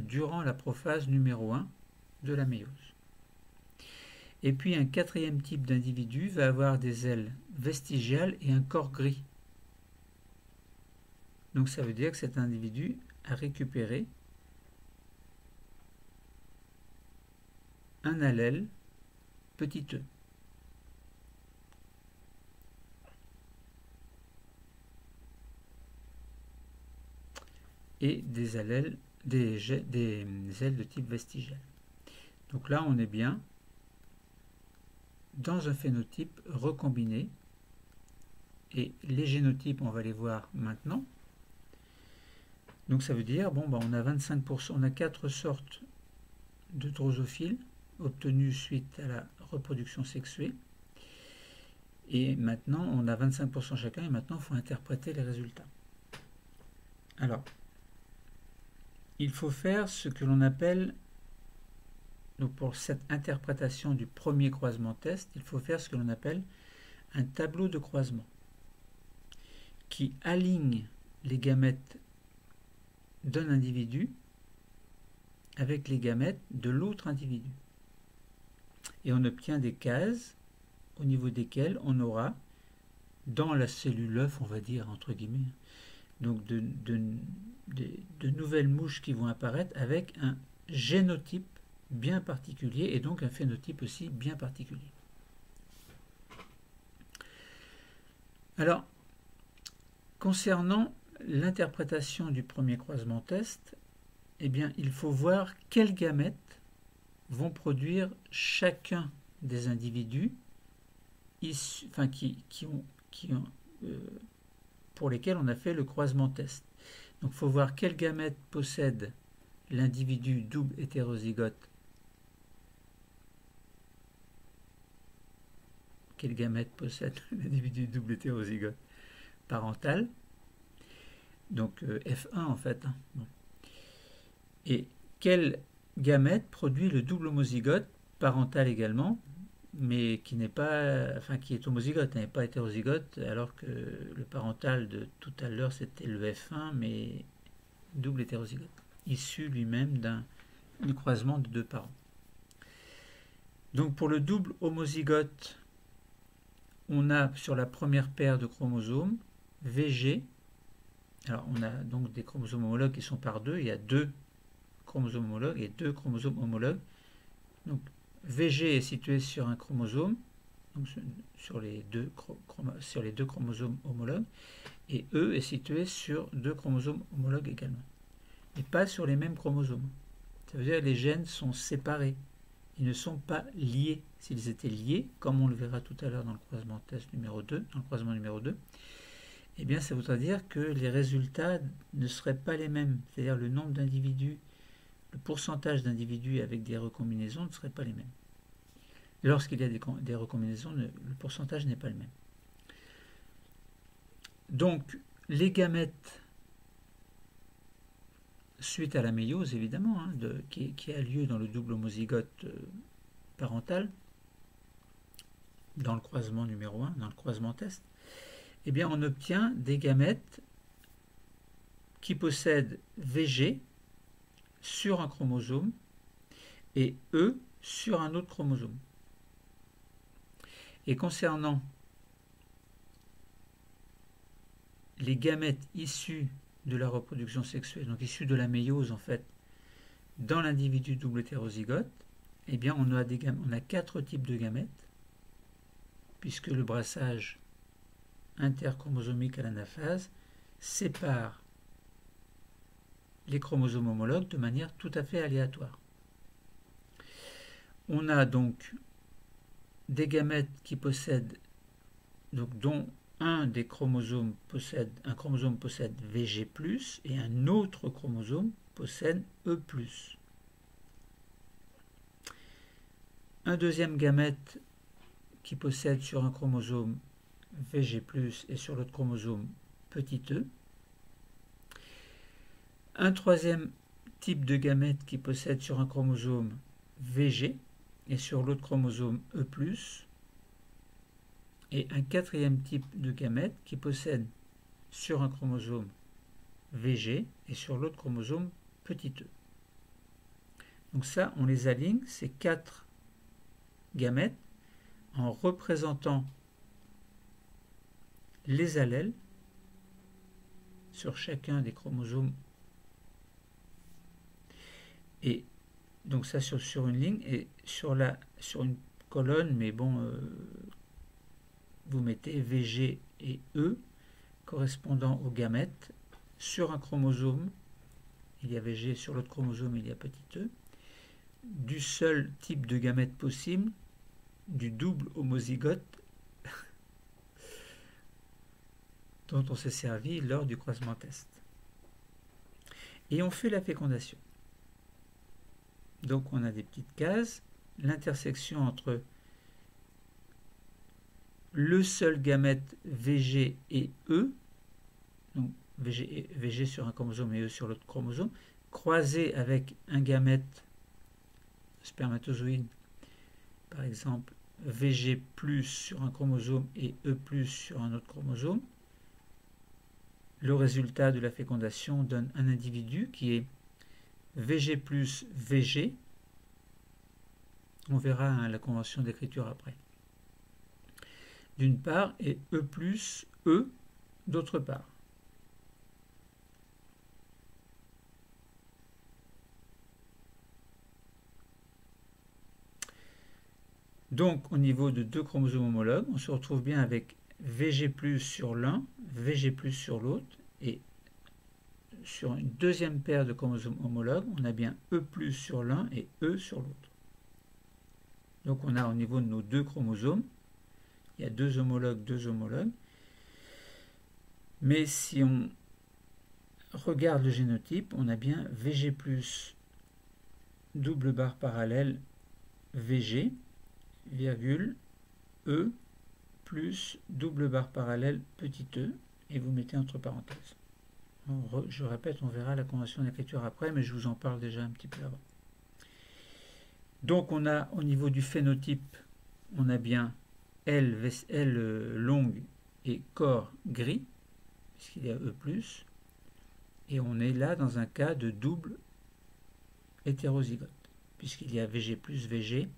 durant la prophase numéro 1 de la méiose. Et puis un quatrième type d'individu va avoir des ailes vestigiales et un corps gris. Donc ça veut dire que cet individu a récupéré un allèle petit e. Et des allèles, des ailes de type vestigial. Donc là, on est bien dans un phénotype recombiné. Et les génotypes, on va les voir maintenant. Donc ça veut dire, bon, on a 25%, on a 4 sortes de drosophiles obtenues suite à la reproduction sexuée. Et maintenant, on a 25% chacun, et maintenant, il faut interpréter les résultats. Alors, il faut faire ce que l'on appelle, donc pour cette interprétation du premier croisement test, il faut faire ce que l'on appelle un tableau de croisement qui aligne les gamètes d'un individu avec les gamètes de l'autre individu. Et on obtient des cases au niveau desquelles on aura, dans la cellule œuf, on va dire, entre guillemets, donc de nouvelles mouches qui vont apparaître avec un génotype bien particulier et donc un phénotype aussi bien particulier. Alors, concernant l'interprétation du premier croisement test, eh bien, il faut voir quelles gamètes vont produire chacun des individus pour lesquels on a fait le croisement test. Donc il faut voir quelle gamète possède l'individu double hétérozygote. Quelle gamète possède l'individu double hétérozygote parental. Donc F1 en fait. Bon. Et quelle gamète produit le double homozygote parental également, mais qui n'est pas, qui est homozygote, n'est pas hétérozygote, alors que le parental de tout à l'heure c'était le F1, mais double hétérozygote, issu lui-même du croisement de deux parents. Donc pour le double homozygote, on a sur la première paire de chromosomes VG. Alors on a donc des chromosomes homologues qui sont par deux. Il y a deux chromosomes homologues et deux chromosomes homologues. Donc VG est situé sur un chromosome, donc sur les deux chromosomes homologues, et E est situé sur deux chromosomes homologues également, mais pas sur les mêmes chromosomes. Ça veut dire que les gènes sont séparés, ils ne sont pas liés. S'ils étaient liés, comme on le verra tout à l'heure dans le croisement test numéro 2, dans le croisement numéro 2, eh bien ça voudrait dire que les résultats ne seraient pas les mêmes, c'est-à-dire le nombre d'individus, le pourcentage d'individus avec des recombinaisons ne serait pas les mêmes. Lorsqu'il y a des recombinaisons, le pourcentage n'est pas le même. Donc, les gamètes, suite à la méiose évidemment, qui a lieu dans le double homozygote parental, dans le croisement numéro 1, dans le croisement test, eh bien on obtient des gamètes qui possèdent VG sur un chromosome et E sur un autre chromosome. Et concernant les gamètes issus de la reproduction sexuelle, donc issus de la méiose en fait, dans l'individu double hétérozygote, eh bien on a 4 types de gamètes, puisque le brassage interchromosomique à l'anaphase sépare les chromosomes homologues de manière tout à fait aléatoire. On a donc des gamètes qui possèdent, donc dont un chromosome possède VG+, et un autre chromosome possède E+. Un deuxième gamète qui possède sur un chromosome VG+, et sur l'autre chromosome petit e. Un troisième type de gamète qui possède sur un chromosome VG et sur l'autre chromosome E+, et un quatrième type de gamète qui possède sur un chromosome VG et sur l'autre chromosome petit e. Donc ça, on les aligne, ces 4 gamètes, en représentant les allèles sur chacun des chromosomes. Et donc ça sur une ligne, et sur une colonne, mais bon, vous mettez VG et E correspondant aux gamètes. Sur un chromosome, il y a VG, sur l'autre chromosome, il y a petit e. Du seul type de gamète possible, du double homozygote dont on s'est servi lors du croisement test. Et on fait la fécondation. Donc on a des petites cases, l'intersection entre le seul gamète VG et E, donc VG sur un chromosome et E sur l'autre chromosome, croisé avec un gamète spermatozoïde, par exemple VG+ sur un chromosome et E+ sur un autre chromosome. Le résultat de la fécondation donne un individu qui est VG plus VG. On verra la convention d'écriture après. D'une part, et E plus E d'autre part. Donc, au niveau de 2 chromosomes homologues, on se retrouve bien avec VG+ sur l'un, VG+ sur l'autre, et sur une deuxième paire de chromosomes homologues, on a bien E+ sur l'un et E sur l'autre. Donc on a au niveau de nos 2 chromosomes, il y a 2 homologues. Mais si on regarde le génotype, on a bien VG+, double barre parallèle, VG, virgule, E, plus double barre parallèle, petit e, et vous mettez entre parenthèses. Je répète, on verra la convention d'écriture après, mais je vous en parle déjà un petit peu avant. Donc on a au niveau du phénotype, on a bien L longue et corps gris, puisqu'il y a E+, et on est là dans un cas de double hétérozygote, puisqu'il y a VG plus VG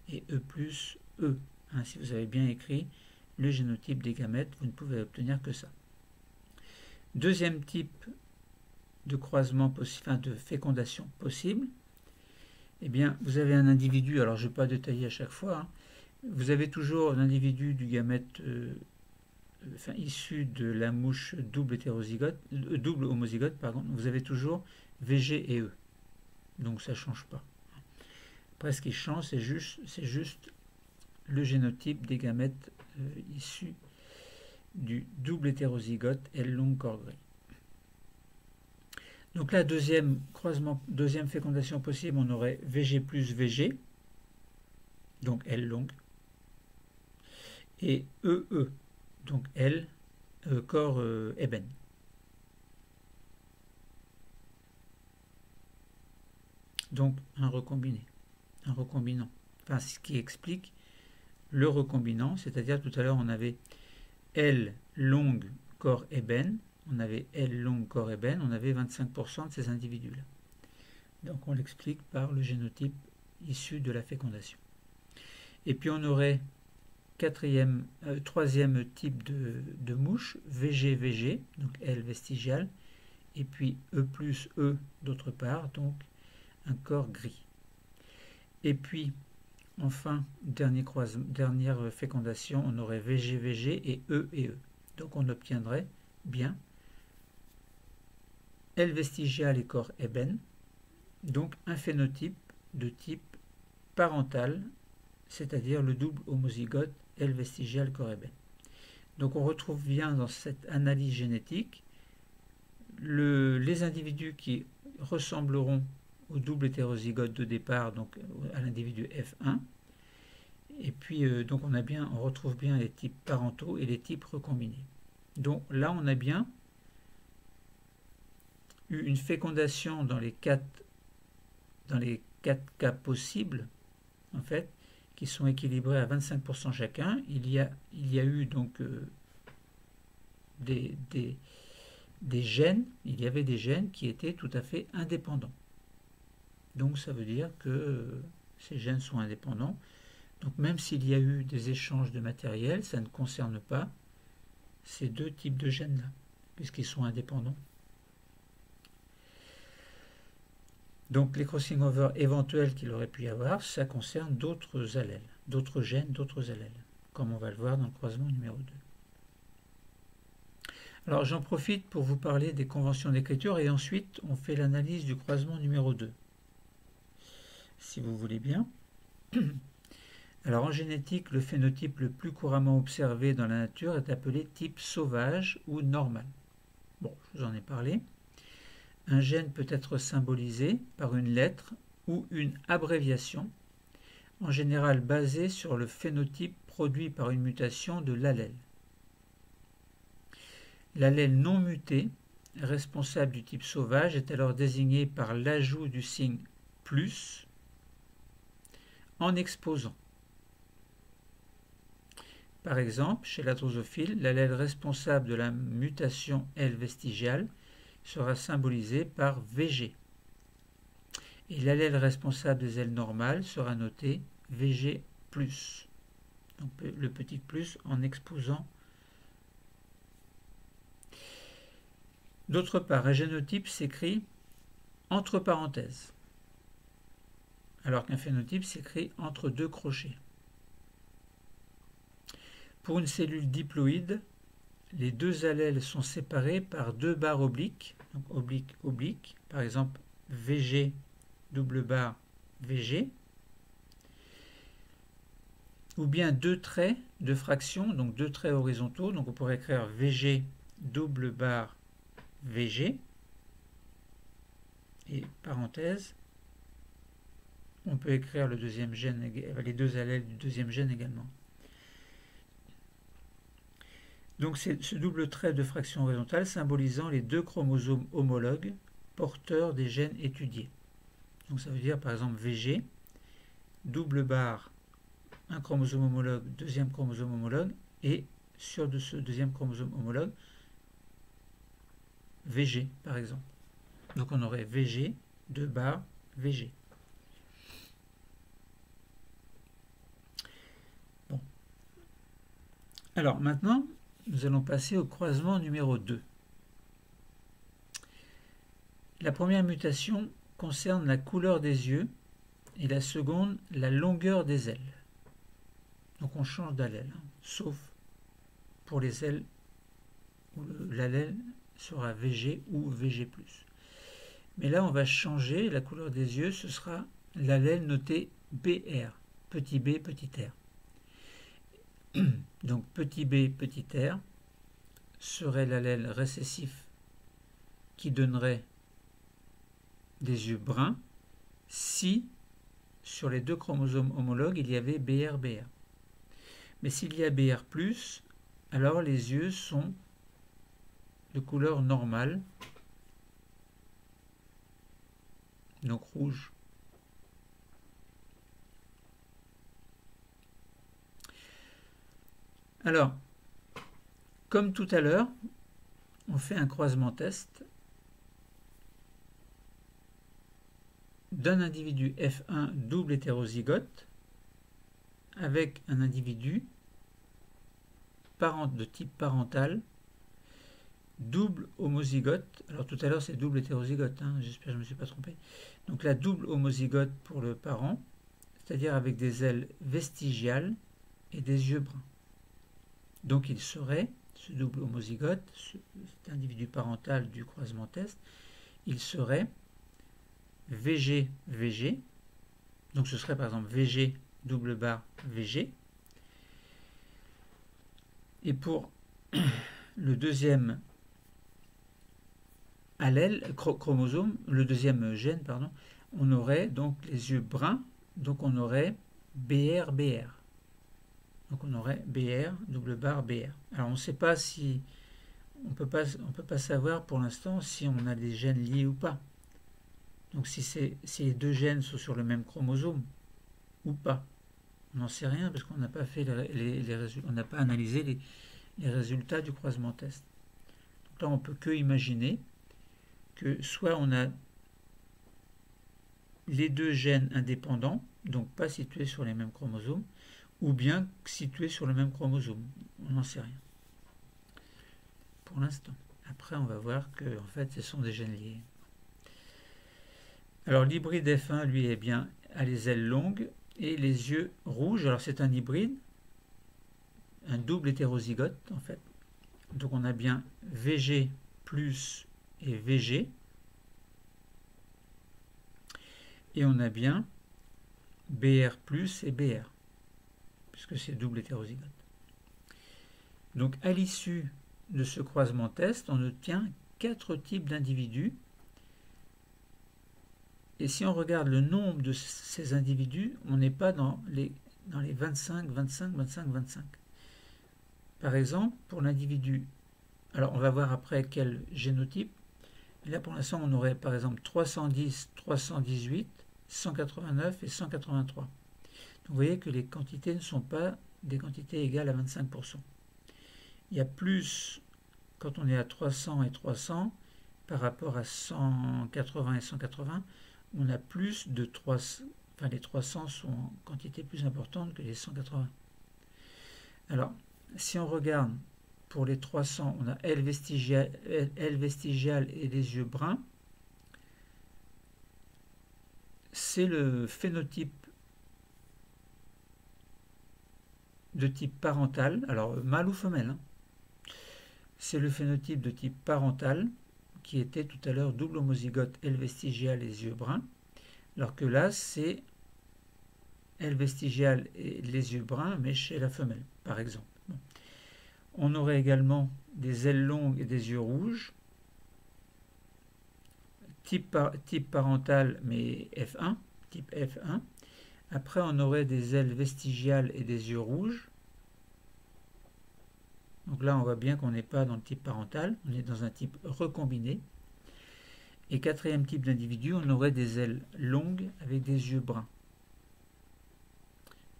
et E plus E. Hein, si vous avez bien écrit le génotype des gamètes, vous ne pouvez obtenir que ça. Deuxième type de croisement possible, de fécondation possible, eh bien, vous avez un individu, alors je ne vais pas détailler à chaque fois, hein, vous avez toujours un individu du gamète issu de la mouche double homozygote, pardon, vous avez toujours VG et E. Donc ça ne change pas. Après, ce qui change, c'est juste le génotype des gamètes issus du double hétérozygote L long corps gris. Donc là, deuxième fécondation possible, on aurait VG plus VG, donc L longue, et EE, donc L, corps ébène. Donc un recombinant. Enfin, ce qui explique le recombinant, c'est-à-dire tout à l'heure on avait L longue corps ébène, on avait L longue corps ébène, on avait 25% de ces individus-là. Donc on l'explique par le génotype issu de la fécondation. Et puis on aurait troisième type de mouche, VG-VG, donc L vestigial, et puis E plus E d'autre part, donc un corps gris. Et puis, enfin, dernière fécondation, on aurait VG-VG et E. Donc on obtiendrait bien L vestigial et corps ébène, donc un phénotype de type parental, c'est-à-dire le double homozygote L vestigial corps ébène. Donc on retrouve bien dans cette analyse génétique les individus qui ressembleront au double hétérozygote de départ, donc à l'individu F1, Et puis donc on retrouve bien les types parentaux et les types recombinés. Donc là on a bien eu une fécondation dans les quatre cas possibles, en fait, qui sont équilibrés à 25% chacun. Il y a eu donc des gènes, il y avait des gènes qui étaient tout à fait indépendants. Donc ça veut dire que ces gènes sont indépendants. Donc même s'il y a eu des échanges de matériel, ça ne concerne pas ces deux types de gènes-là, puisqu'ils sont indépendants. Donc les crossing over éventuels qu'il aurait pu y avoir, ça concerne d'autres allèles, d'autres gènes, d'autres allèles, comme on va le voir dans le croisement numéro 2. Alors j'en profite pour vous parler des conventions d'écriture et ensuite on fait l'analyse du croisement numéro 2, si vous voulez bien. Alors en génétique, le phénotype le plus couramment observé dans la nature est appelé type sauvage ou normal. Bon, je vous en ai parlé. Un gène peut être symbolisé par une lettre ou une abréviation, en général basée sur le phénotype produit par une mutation de l'allèle. L'allèle non muté, responsable du type sauvage, est alors désigné par l'ajout du signe plus en exposant. Par exemple, chez la drosophile, l'allèle responsable de la mutation L vestigiale sera symbolisé par VG. Et l'allèle responsable des ailes normales sera noté VG+. Donc le petit plus en exposant. D'autre part, un génotype s'écrit entre parenthèses, alors qu'un phénotype s'écrit entre deux crochets. Pour une cellule diploïde, les deux allèles sont séparés par deux barres obliques, donc oblique, oblique, par exemple VG, double barre, VG, ou bien deux traits de fraction, donc deux traits horizontaux, donc on pourrait écrire VG, double barre, VG, et parenthèse, on peut écrire le deuxième gène, les deux allèles du deuxième gène également. Donc c'est ce double trait de fraction horizontale symbolisant les deux chromosomes homologues porteurs des gènes étudiés. Donc ça veut dire par exemple VG, double barre, un chromosome homologue, deuxième chromosome homologue, et sur de ce deuxième chromosome homologue, VG par exemple. Donc on aurait VG, 2 barres, VG. Bon. Alors maintenant, nous allons passer au croisement numéro 2. La première mutation concerne la couleur des yeux et la seconde, la longueur des ailes. Donc on change d'allèle, sauf pour les ailes où l'allèle sera VG ou VG+. Mais là, on va changer la couleur des yeux, ce sera l'allèle noté BR, petit b, petit r. Donc petit b, petit r serait l'allèle récessif qui donnerait des yeux bruns si sur les deux chromosomes homologues il y avait BR. Mais s'il y a BR+, alors les yeux sont de couleur normale, donc rouge. Alors, comme tout à l'heure, on fait un croisement test d'un individu F1 double hétérozygote avec un individu de type parental double homozygote. Alors tout à l'heure c'est double hétérozygote, j'espère que je ne me suis pas trompé. Donc la double homozygote pour le parent, c'est-à-dire avec des ailes vestigiales et des yeux bruns. Donc il serait, ce double homozygote, cet individu parental du croisement test, il serait VG, donc ce serait par exemple VG double barre VG. Et pour le deuxième allèle, chromosome, le deuxième gène, pardon, on aurait donc les yeux bruns, donc on aurait BR. Donc on aurait BR, double barre BR. Alors on ne sait pas si, on peut pas savoir pour l'instant si on a des gènes liés ou pas. Donc si les deux gènes sont sur le même chromosome ou pas. On n'en sait rien parce qu'on n'a pas fait on n'a pas analysé les résultats du croisement test. Donc là on peut que imaginer que soit on a les deux gènes indépendants, donc pas situés sur les mêmes chromosomes, ou bien situés sur le même chromosome. On n'en sait rien. Pour l'instant. Après, on va voir que en fait, ce sont des gènes liés. Alors, l'hybride F1, lui, est bien, a les ailes longues et les yeux rouges. Alors, c'est un hybride, un double hétérozygote, en fait. Donc, on a bien VG plus et VG. Et on a bien BR plus et BR, puisque c'est double hétérozygote. Donc, à l'issue de ce croisement test, on obtient 4 types d'individus. Et si on regarde le nombre de ces individus, on n'est pas dans les 25, 25, 25, 25. Par exemple, pour l'individu, alors on va voir après quel génotype. Et là, pour l'instant, on aurait par exemple 310, 318, 189 et 183. Donc, vous voyez que les quantités ne sont pas des quantités égales à 25%. Il y a plus quand on est à 300 et 300 par rapport à 180 et 180. On a plus de 300, enfin les 300 sont en quantité plus importante que les 180. Alors, si on regarde pour les 300, on a L vestigial et les yeux bruns. C'est le phénotype de type parental, alors mâle ou femelle, hein. C'est le phénotype de type parental qui était tout à l'heure double homozygote L vestigial et les yeux bruns, alors que là c'est L vestigial et les yeux bruns, mais chez la femelle, par exemple. Bon. On aurait également des ailes longues et des yeux rouges, type parental, mais F1, type F1. Après, on aurait des ailes vestigiales et des yeux rouges. Donc là, on voit bien qu'on n'est pas dans le type parental, on est dans un type recombiné. Et quatrième type d'individu, on aurait des ailes longues avec des yeux bruns.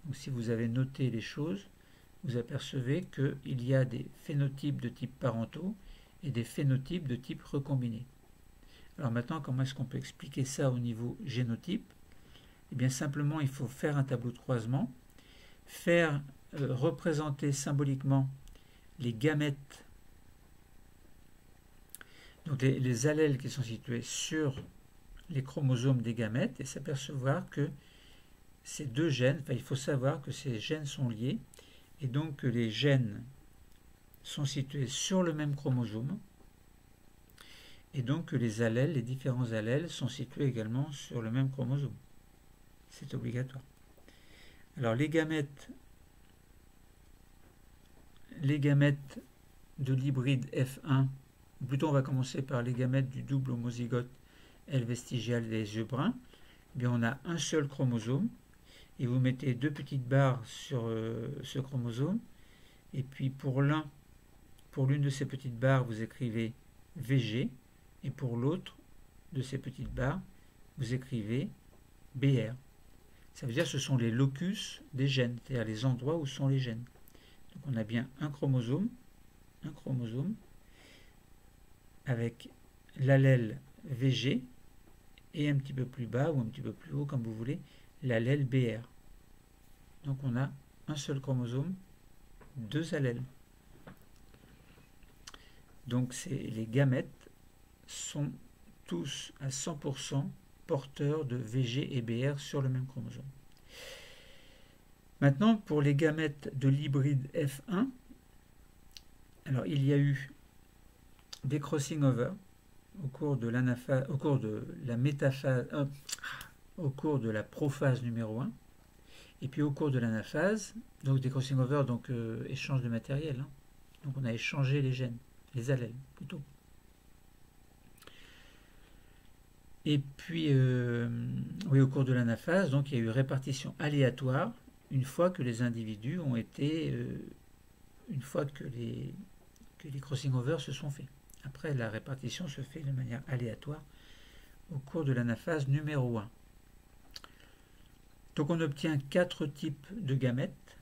Donc si vous avez noté les choses, vous apercevez qu'il y a des phénotypes de type parentaux et des phénotypes de type recombiné. Alors maintenant, comment est-ce qu'on peut expliquer ça au niveau génotype? Eh bien simplement, il faut faire un tableau de croisement, faire représenter symboliquement les gamètes, donc les allèles qui sont situés sur les chromosomes des gamètes, et s'apercevoir que ces deux gènes, il faut savoir que ces gènes sont liés, et donc que les gènes sont situés sur le même chromosome, et donc que les allèles, les différents allèles, sont situés également sur le même chromosome. C'est obligatoire. Alors les gamètes de l'hybride F1, plutôt on va commencer par les gamètes du double homozygote L vestigial des yeux bruns. Eh bien, on a un seul chromosome, et vous mettez deux petites barres sur ce chromosome, et puis pour l'une de ces petites barres, vous écrivez VG, et pour l'autre de ces petites barres, vous écrivez BR. Ça veut dire que ce sont les locus des gènes, c'est-à-dire les endroits où sont les gènes. Donc on a bien un chromosome avec l'allèle VG et un petit peu plus bas ou un petit peu plus haut, comme vous voulez, l'allèle BR. Donc on a un seul chromosome, deux allèles. Donc les gamètes sont tous à 100% porteurs de VG et BR sur le même chromosome. Maintenant, pour les gamètes de l'hybride F1, alors il y a eu des crossing over au cours de la métaphase, au cours de la prophase numéro 1, et puis au cours de l'anaphase, donc des crossing over, donc échange de matériel, hein. Donc on a échangé les gènes, les allèles plutôt. Et puis, oui, au cours de l'anaphase, donc il y a eu répartition aléatoire, une fois que les individus ont été, une fois que les crossing over se sont faits. Après, la répartition se fait de manière aléatoire au cours de l'anaphase numéro 1. Donc on obtient 4 types de gamètes,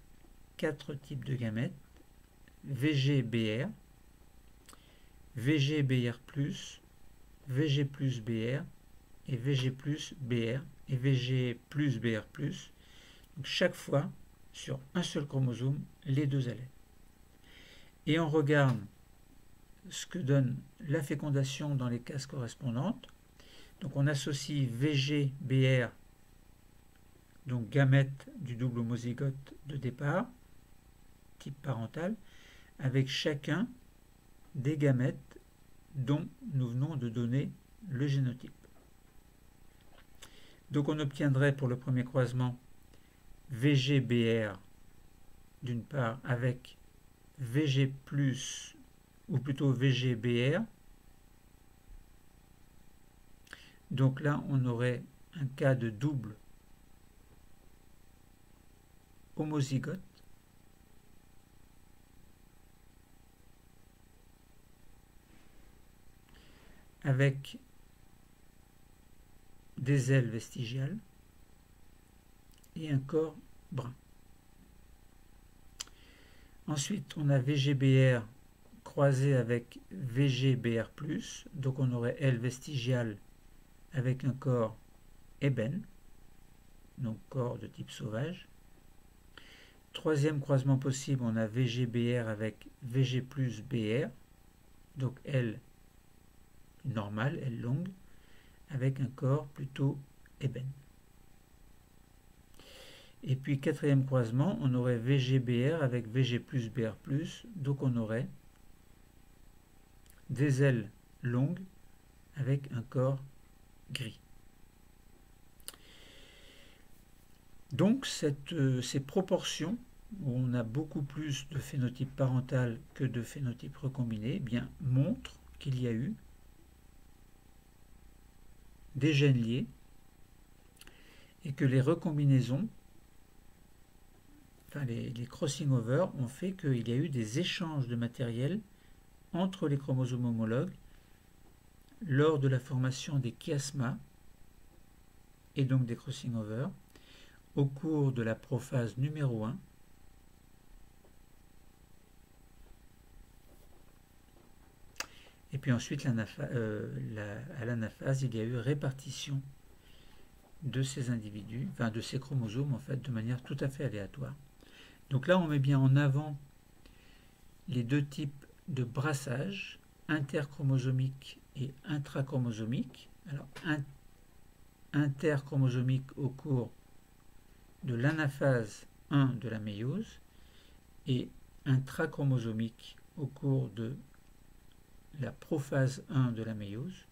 VG-BR, VG-BR+, VG+-BR et VG+-BR et VG+-BR+. Donc chaque fois, sur un seul chromosome, les deux allèles. Et on regarde ce que donne la fécondation dans les cases correspondantes. Donc on associe VG-BR, donc gamète du double homozygote de départ, type parental, avec chacun des gamètes dont nous venons de donner le génotype. Donc on obtiendrait pour le premier croisement VG-BR d'une part avec VG+, ou plutôt VG-BR. Donc là, on aurait un cas de double homozygote avec des ailes vestigiales et un corps brun. Ensuite, on a VG-BR croisé avec VG-BR+, donc on aurait aile vestigiale avec un corps ébène, donc corps de type sauvage. Troisième croisement possible, on a VG-BR avec VG+-BR, donc aile normale, aile longue, avec un corps plutôt ébène. Et puis quatrième croisement, on aurait VG-BR avec VG+-BR+, donc on aurait des ailes longues avec un corps gris. Donc ces proportions, où on a beaucoup plus de phénotype parental que de phénotype recombiné, eh bien, montrent qu'il y a eu des gènes liés et que les recombinaisons, enfin les crossing over, ont fait qu'il y a eu des échanges de matériel entre les chromosomes homologues lors de la formation des chiasmas et donc des crossing over au cours de la prophase numéro 1 et puis ensuite à l'anaphase il y a eu répartition de ces individus, enfin de ces chromosomes en fait de manière tout à fait aléatoire. Donc là on met bien en avant les deux types de brassage interchromosomique et intrachromosomique. Alors interchromosomique au cours de l'anaphase 1 de la méiose et intrachromosomique au cours de la prophase 1 de la méiose.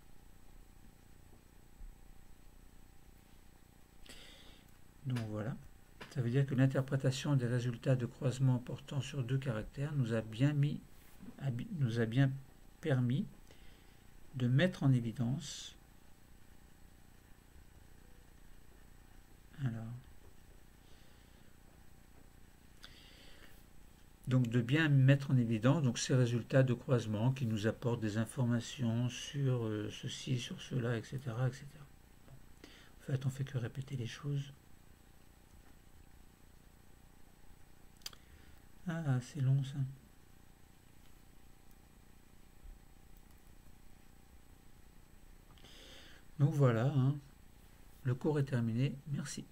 Donc voilà, ça veut dire que l'interprétation des résultats de croisement portant sur deux caractères nous a bien permis de mettre en évidence donc de bien mettre en évidence donc ces résultats de croisement qui nous apportent des informations sur ceci, sur cela, etc., etc. En fait, on fait que répéter les choses. Ah, c'est long ça. Donc voilà, le cours est terminé. Merci.